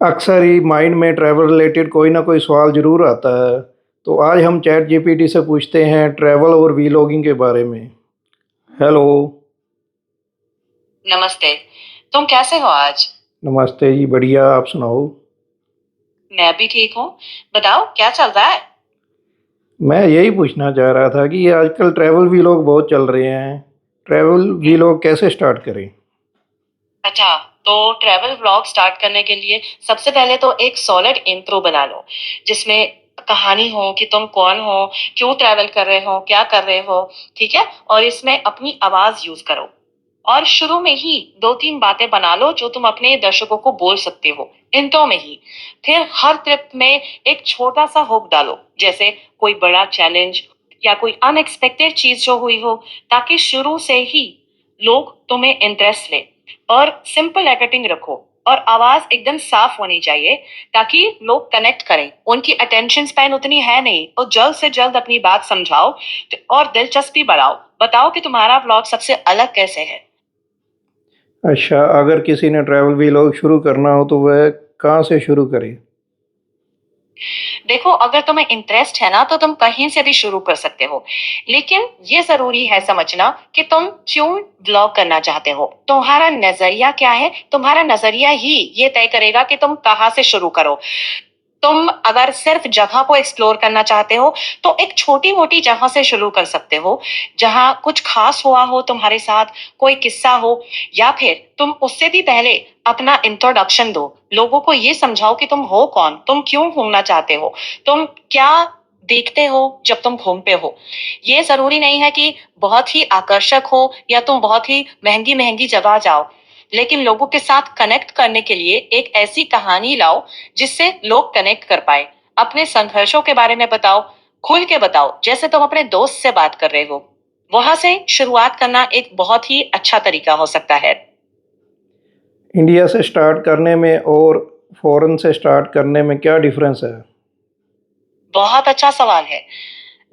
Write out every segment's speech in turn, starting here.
अक्सर ही माइंड में travel related कोई ना कोई सवाल ज़रूर आता है। तो आज हम चैट जीपीटी से पूछते हैं ट्रैवल और वीलॉगिंग के बारे में। हेलो। नमस्ते। तुम कैसे हो आज? नमस्ते जी, बढ़िया, आप सुनाओ। मैं भी ठीक हूँ। बताओ क्या चल रहा है? मैं यही पूछना चाह रहा था कि आजकल ट्रैवल वीलॉग बहुत चल रहे हैं। ट्रैवल वीलॉग कैसे स्टार्ट करें? अच्छा, तो ट्रैवल व्लॉग स्टार्ट करने के लिए सबसे पहले तो एक सॉलिड इंट्रो बना लो, जिसमें कहानी हो कि तुम कौन हो, क्यों ट्रैवल कर रहे हो, क्या कर रहे हो, ठीक है? और इसमें अपनी आवाज यूज करो। और शुरू में ही दो तीन बातें बना लो जो तुम अपने दर्शकों को बोल सकते हो इंट्रो में ही। फिर हर ट्रिप में एक छोटा सा हुक डालो, जैसे कोई बड़ा चैलेंज या कोई अनएक्सपेक्टेड चीज जो हुई हो, ताकि शुरू से ही लोग तुम्हें इंटरेस्ट ले। और सिंपल एडिटिंग रखो और आवाज एकदम साफ होनी चाहिए, ताकि लोग कनेक्ट करें। उनकी अटेंशन स्पैन उतनी है नहीं, तो जल्द से जल्द अपनी बात समझाओ और दिलचस्पी बढ़ाओ। बताओ कि तुम्हारा व्लॉग सबसे अलग कैसे है। अच्छा, अगर किसी ने ट्रैवल वीलॉग शुरू करना हो तो वह कहाँ से शुरू करे? देखो, अगर तुम्हें इंटरेस्ट है ना तो तुम कहीं से भी शुरू कर सकते हो, लेकिन ये जरूरी है समझना कि तुम क्यों ब्लॉग करना चाहते हो। तुम्हारा नजरिया क्या है, तुम्हारा नजरिया ही ये तय करेगा कि तुम कहाँ से शुरू करो। तुम अगर सिर्फ जगह को एक्सप्लोर करना चाहते हो तो एक छोटी मोटी जगह से शुरू कर सकते हो, जहां कुछ खास हुआ हो तुम्हारे साथ, कोई किस्सा हो। या फिर तुम उससे भी पहले अपना इंट्रोडक्शन दो, लोगों को ये समझाओ कि तुम हो कौन, तुम क्यों घूमना चाहते हो, तुम क्या देखते हो जब तुम घूमते हो। ये जरूरी नहीं है कि बहुत ही आकर्षक हो या तुम बहुत ही महंगी महंगी जगह जाओ, लेकिन लोगों के साथ कनेक्ट करने के लिए एक ऐसी कहानी लाओ जिससे लोग कनेक्ट कर पाए। अपने संघर्षों के बारे में बताओ, खुल के बताओ, जैसे तुम अपने दोस्त से बात कर रहे हो। वहां से शुरुआत करना एक बहुत ही अच्छा तरीका हो सकता है। इंडिया से स्टार्ट करने में और फॉरेन से स्टार्ट करने में क्या डिफरेंस है? बहुत अच्छा सवाल है।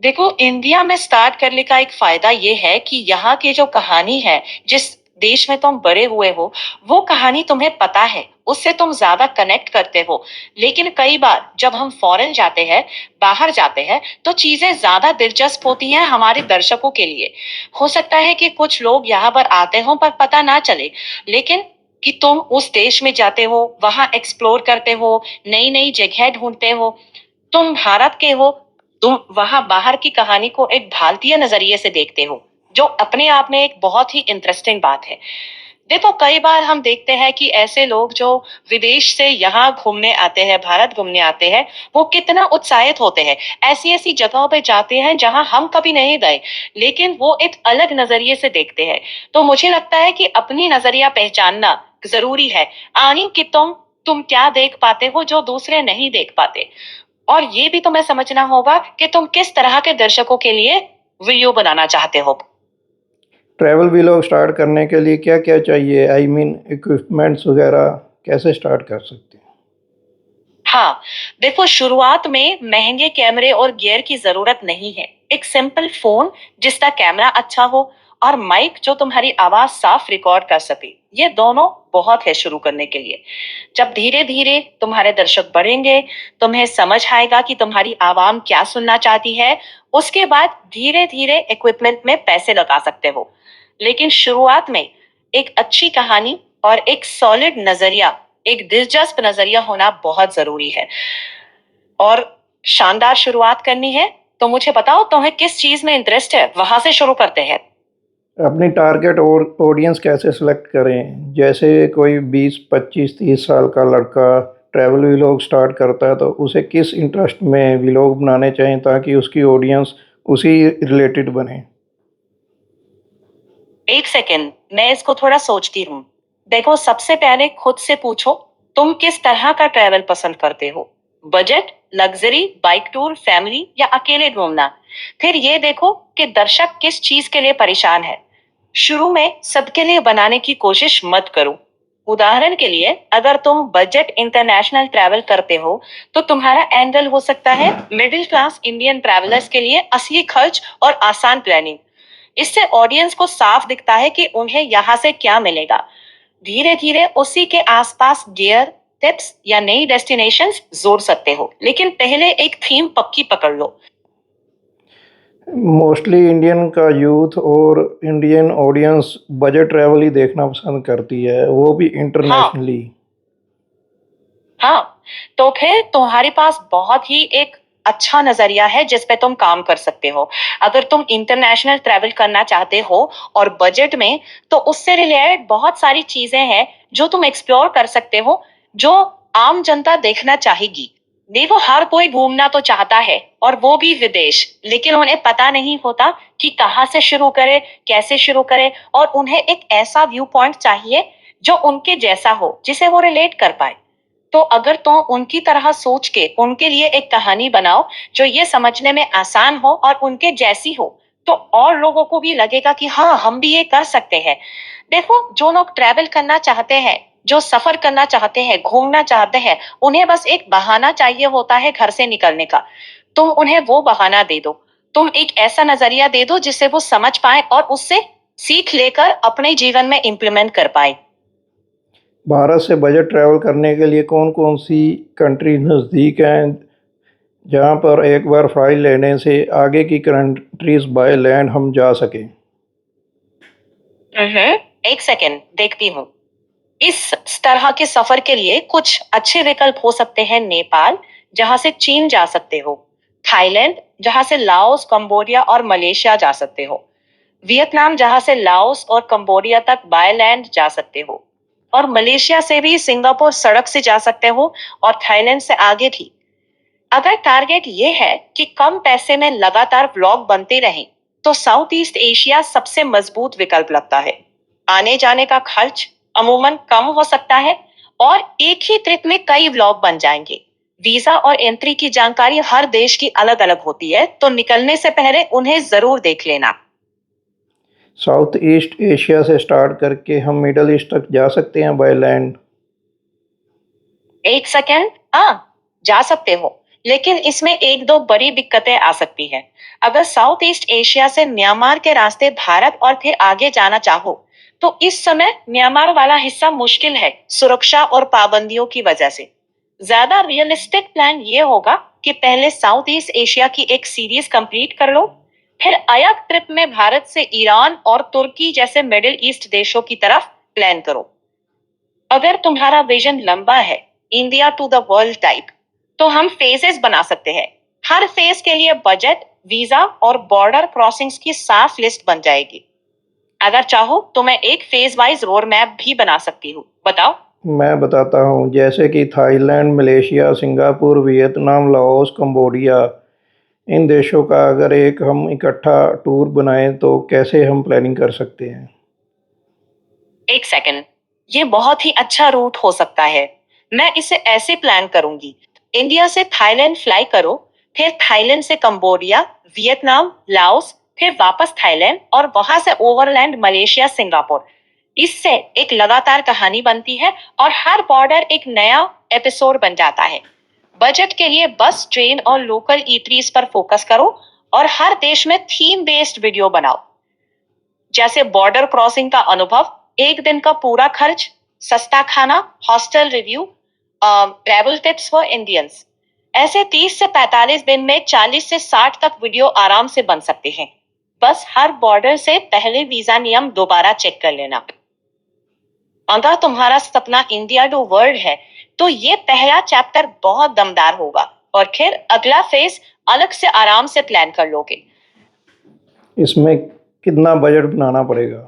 देखो, इंडिया में स्टार्ट करने का एक फायदा ये है कि यहाँ की जो कहानी है, जिस देश में तुम बड़े हुए हो, वो कहानी तुम्हें पता है, उससे तुम ज्यादा कनेक्ट करते हो। लेकिन कई बार जब हम फॉरेन जाते हैं, बाहर जाते हैं, तो चीजें ज्यादा दिलचस्प होती हैं हमारे दर्शकों के लिए। हो सकता है कि कुछ लोग यहाँ पर आते हो पर पता ना चले, लेकिन कि तुम उस देश में जाते हो, वहां एक्सप्लोर करते हो, नई नई जगह ढूंढते हो, तुम भारत के हो, तुम वहां बाहर की कहानी को एक भारतीय नजरिए से देखते हो, जो अपने आप में एक बहुत ही इंटरेस्टिंग बात है। देखो, कई बार हम देखते हैं कि ऐसे लोग जो विदेश से यहाँ घूमने आते हैं, भारत घूमने आते हैं, वो कितना उत्साहित होते हैं, ऐसी ऐसी जगहों पे जाते हैं जहां हम कभी नहीं गए, लेकिन वो एक अलग नजरिए से देखते हैं। तो मुझे लगता है कि अपनी नजरिया पहचानना जरूरी है, आनी कि तुम क्या देख पाते हो जो दूसरे नहीं देख पाते। और ये भी तुम्हें समझना होगा कि तुम किस तरह के दर्शकों के लिए वीडियो बनाना चाहते हो। ट्रैवल वीलॉग स्टार्ट करने के लिए क्या-क्या चाहिए? आई मीन इक्विपमेंट्स वगैरह कैसे स्टार्ट कर सकते हैं? हाँ, देखो, शुरुआत में महंगे कैमरे और गियर की जरूरत नहीं है। एक सिंपल फोन जिसका कैमरा अच्छा हो और माइक जो तुम्हारी आवाज साफ रिकॉर्ड कर सके, ये दोनों बहुत है शुरू करने के लिए। जब धीरे धीरे तुम्हारे दर्शक बढ़ेंगे, तुम्हें समझ आएगा कि तुम्हारी आवाम क्या सुनना चाहती है, उसके बाद धीरे धीरे इक्विपमेंट में पैसे लगा सकते हो। लेकिन शुरुआत में एक अच्छी कहानी और एक सॉलिड नजरिया, एक दिलचस्प नजरिया होना बहुत जरूरी है। और शानदार शुरुआत करनी है तो मुझे बताओ, तुम्हें किस चीज में इंटरेस्ट है, वहां से शुरू करते हैं। अपनी टारगेट और ऑडियंस कैसे सेलेक्ट करें? जैसे कोई 20, 25, 30 साल का लड़का ट्रैवल व्लॉग स्टार्ट करता है तो उसे किस इंटरेस्ट में व्लॉग बनाने चाहिए ताकि उसकी ऑडियंस उसी रिलेटेड बने? एक सेकेंड, मैं इसको थोड़ा सोचती हूँ। देखो, सबसे पहले खुद से पूछो, तुम किस तरह का ट्रैवल पसंद करते हो। Budget, luxury, bike tour, family या अकेले घूमना। फिर ये देखो कि दर्शक किस चीज के लिए परेशान है। शुरू में सबके लिए बनाने की कोशिश मत करो। उदाहरण के लिए, अगर तुम बजट इंटरनेशनल ट्रैवल करते हो, तो तुम्हारा एंगल हो सकता है मिडिल क्लास इंडियन ट्रैवलर्स के लिए असली खर्च और आसान प्लानिंग। इससे ऑडियंस को साफ दिखता है कि उन्हें यहाँ से क्या मिलेगा। धीरे धीरे उसी के आसपास गियर, टिप्स या नई डेस्टिनेशंस जोड़ सकते हो, लेकिन पहले एक थीम पक्की पकड़ लो। मोस्टली इंडियन का यूथ और इंडियन ऑडियंस बजट ट्रैवल ही देखना पसंद करती है, वो भी हाँ, इंटरनेशनली। हाँ, तो फिर तुम्हारे पास बहुत ही एक अच्छा नजरिया है जिस पे तुम काम कर सकते हो। अगर तुम इंटरनेशनल ट्रैवल करना चाहते हो और बजट में, तो उससे रिलेटेड बहुत सारी चीजें हैं जो तुम एक्सप्लोर कर सकते हो, जो आम जनता देखना चाहेगी। देखो, हर कोई घूमना तो चाहता है, और वो भी विदेश, लेकिन उन्हें पता नहीं होता कि कहाँ से शुरू करे, कैसे शुरू करे, और उन्हें एक ऐसा व्यू पॉइंट चाहिए जो उनके जैसा हो, जिसे वो रिलेट कर पाए। तो अगर तुम उनकी तरह सोच के उनके लिए एक कहानी बनाओ जो ये समझने में आसान हो और उनके जैसी हो, तो और लोगों को भी लगेगा कि हाँ, हम भी ये कर सकते हैं। देखो, जो लोग ट्रैवल करना चाहते हैं, जो सफर करना चाहते हैं, घूमना चाहते हैं, उन्हें बस एक बहाना चाहिए होता है घर से निकलने का। तुम उन्हें वो बहाना दे दो। तुम एक ऐसा नजरिया दे दो जिससे वो समझ पाए और उससे सीख लेकर अपने जीवन में इम्प्लीमेंट कर पाए। भारत से बजट ट्रैवल करने के लिए कौन कौन सी कंट्री नज़दीक हैं जहाँ पर एक बार फ्लाइट लेने से आगे की कंट्रीज बाय लैंड हम जा सकें? एक सेकेंड, देखती हूँ। इस तरह के सफर के लिए कुछ अच्छे विकल्प हो सकते हैं। नेपाल, जहां से चीन जा सकते हो। थाईलैंड, जहां से लाओस, कंबोडिया और मलेशिया जा सकते हो। वियतनाम, जहां से लाओस और कंबोडिया तक बाय लैंड जा सकते हो। और मलेशिया से भी सिंगापुर सड़क से जा सकते हो, और थाईलैंड से आगे भी। अगर टारगेट ये है कि कम पैसे में लगातार व्लॉग बनते रहें, तो साउथ ईस्ट एशिया सबसे मजबूत विकल्प लगता है। आने जाने का खर्च अमूमन कम हो सकता है, और एक ही ट्रिप में कई व्लॉग बन जाएंगे। वीजा और एंट्री की जानकारी हर देश की अलग अलग होती है, तो निकलने से पहले उन्हें जरूर देख लेना। साउथ ईस्ट एशिया से स्टार्ट करके हम मिडल ईस्ट तक जा सकते हैं बाय लैंड? एक सेकेंड, हाँ, जा सकते हो, लेकिन इसमें एक दो बड़ी दिक्कतें आ सकती हैं। अगर साउथ ईस्ट एशिया से म्यांमार के रास्ते भारत और फिर आगे जाना चाहो, तो इस समय म्यांमार वाला हिस्सा मुश्किल है, सुरक्षा और पाबंदियों की वजह से। ज्यादा रियलिस्टिक प्लान ये होगा कि पहले साउथ ईस्ट एशिया की एक सीरीज कंप्लीट कर लो, फिर अलग ट्रिप में भारत से ईरान और तुर्की जैसे मिडिल ईस्ट देशों की तरफ प्लान करो। अगर तुम्हारा विजन लंबा है, India to the world type, तो हम फेजेस बना सकते हैं। हर फेज के लिए बजट, वीजा और बॉर्डर क्रॉसिंग्स की साफ लिस्ट बन जाएगी। अगर चाहो तो मैं एक फेज वाइज रोड मैप भी बना सकती हूँ, बताओ। मैं बताता हूँ, जैसे कि Thailand, Malaysia, Singapore, Vietnam, Laos, Cambodia, इन देशों का अगर एक हम इकट्ठा टूर बनाएं तो कैसे हम प्लानिंग कर सकते हैं? एक सेकंड, ये बहुत ही अच्छा रूट हो सकता है। मैं इसे ऐसे प्लान करूंगी। इंडिया से थाईलैंड फ्लाई करो, फिर थाईलैंड से कंबोडिया, वियतनाम, लाओस, फिर वापस थाईलैंड, और वहां से ओवरलैंड मलेशिया, सिंगापुर। इससे एक लगातार कहानी बनती है, और हर बॉर्डर एक नया एपिसोड बन जाता है। बजट के लिए बस, ट्रेन और लोकल ईटरीज पर फोकस करो, और हर देश में थीम बेस्ड वीडियो बनाओ, जैसे बॉर्डर क्रॉसिंग का अनुभव, एक दिन का पूरा खर्च, सस्ता खाना, hostel review, travel tips for Indians. ऐसे 30 से 45 दिन में 40 से 60 तक वीडियो आराम से बन सकते हैं। बस हर बॉर्डर से पहले वीजा नियम दोबारा चेक कर लेना। अगर तुम्हारा सपना इंडिया टू वर्ल्ड है, तो ये पहला चैप्टर बहुत दमदार होगा, और फिर अगला फेज अलग से आराम से प्लान कर लोगे। इसमें कितना बजट बनाना पड़ेगा?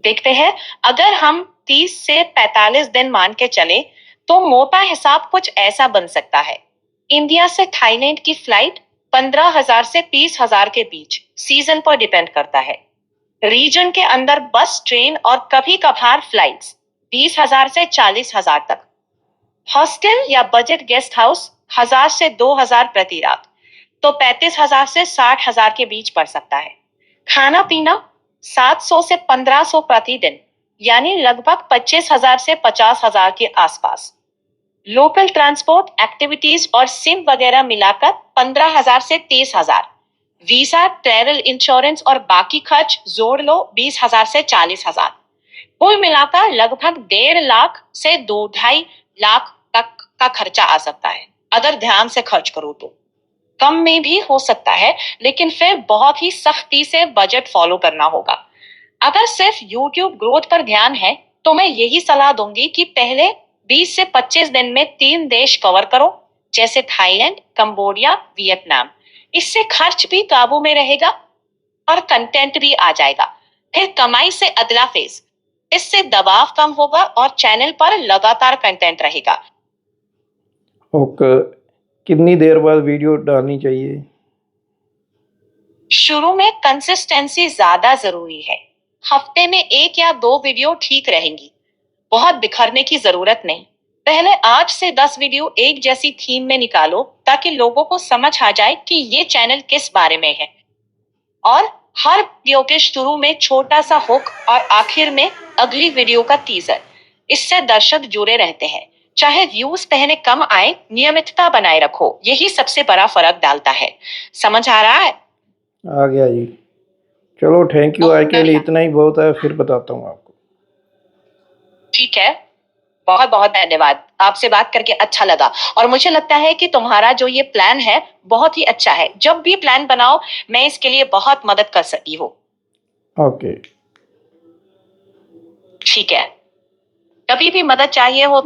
देखते हैं। अगर हम 30 से 45 दिन मान के चले, तो मोटा हिसाब कुछ ऐसा बन सकता है। इंडिया से थाईलैंड की फ्लाइट 15,000 से 30,000 के बीच, सीजन पर डिपेंड करता है। रीजन के अंदर बस, ट्रेन और कभी कभार फ्लाइट्स 20,000 से 40,000 तक। हॉस्टल या बजट गेस्ट हाउस 1,000 से 2,000 प्रति रात, तो 35,000 से 60,000 के बीच पड़ सकता है। खाना पीना 700 से 1,500 प्रतिदिन, यानी लगभग 25,000 से 50,000 के आसपास। लोकल ट्रांसपोर्ट, एक्टिविटीज और सिम वगैरह मिलाकर 15,000 से 30,000। वीजा, ट्रैवल इंश्योरेंस और बाकी खर्च जोड़ लो 20,000 से 40,000। कुल मिलाकर लगभग 1.5 लाख से 2-2.5 लाख तक का खर्चा आ सकता है अगर ध्यान से खर्च करो तो। कम में भी हो सकता है, लेकिन फिर बहुत ही सख्ती से बजट फॉलो करना होगा। अगर सिर्फ YouTube ग्रोथ पर ध्यान है तो मैं यही सलाह दूंगी कि पहले 20 से 25 दिन में 3 देश कवर करो, जैसे थाईलैंड, कंबोडिया, वियतनाम। इससे खर्च भी काबू में रहेगा और कंटेंट भी आ जाएगा। फिर कमाई से अगला फेज, इससे दबाव कम होगा और चैनल पर लगातार कंटेंट रहेगा। ओके, कितनी देर बाद वीडियो डालनी चाहिए? शुरू में कंसिस्टेंसी ज्यादा जरूरी है। हफ्ते में 1 या 2 वीडियो ठीक रहेंगी, बहुत बिखरने की जरूरत नहीं। पहले 8 से 10 वीडियो एक जैसी थीम में निकालो ताकि लोगों को समझ आ जाए कि ये चैनल किस बारे में है। और हर वीडियो के शुरू में छोटा सा हुक और आखिर में अगली वीडियो का टीजर। इससे दर्शक जुड़े रहते हैं। चाहे व्यूज पहले कम आए, नियमितता बनाए रखो, यही सबसे बड़ा फर्क डालता है। समझ आ रहा है? आ गया जी। चलो थैंक यू, आज के लिए बढ़िया। इतना ही बहुत है, फिर बताता हूँ आपको। ठीक है, बहुत बहुत धन्यवाद। आपसे बात करके अच्छा लगा और मुझे लगता है कि तुम्हारा जो ये प्लान है बहुत ही अच्छा है। जब भी प्लान बनाओ, मैं इसके लिए बहुत मदद कर सकती हूँ। ओके। ठीक है, कभी भी मदद चाहिए हो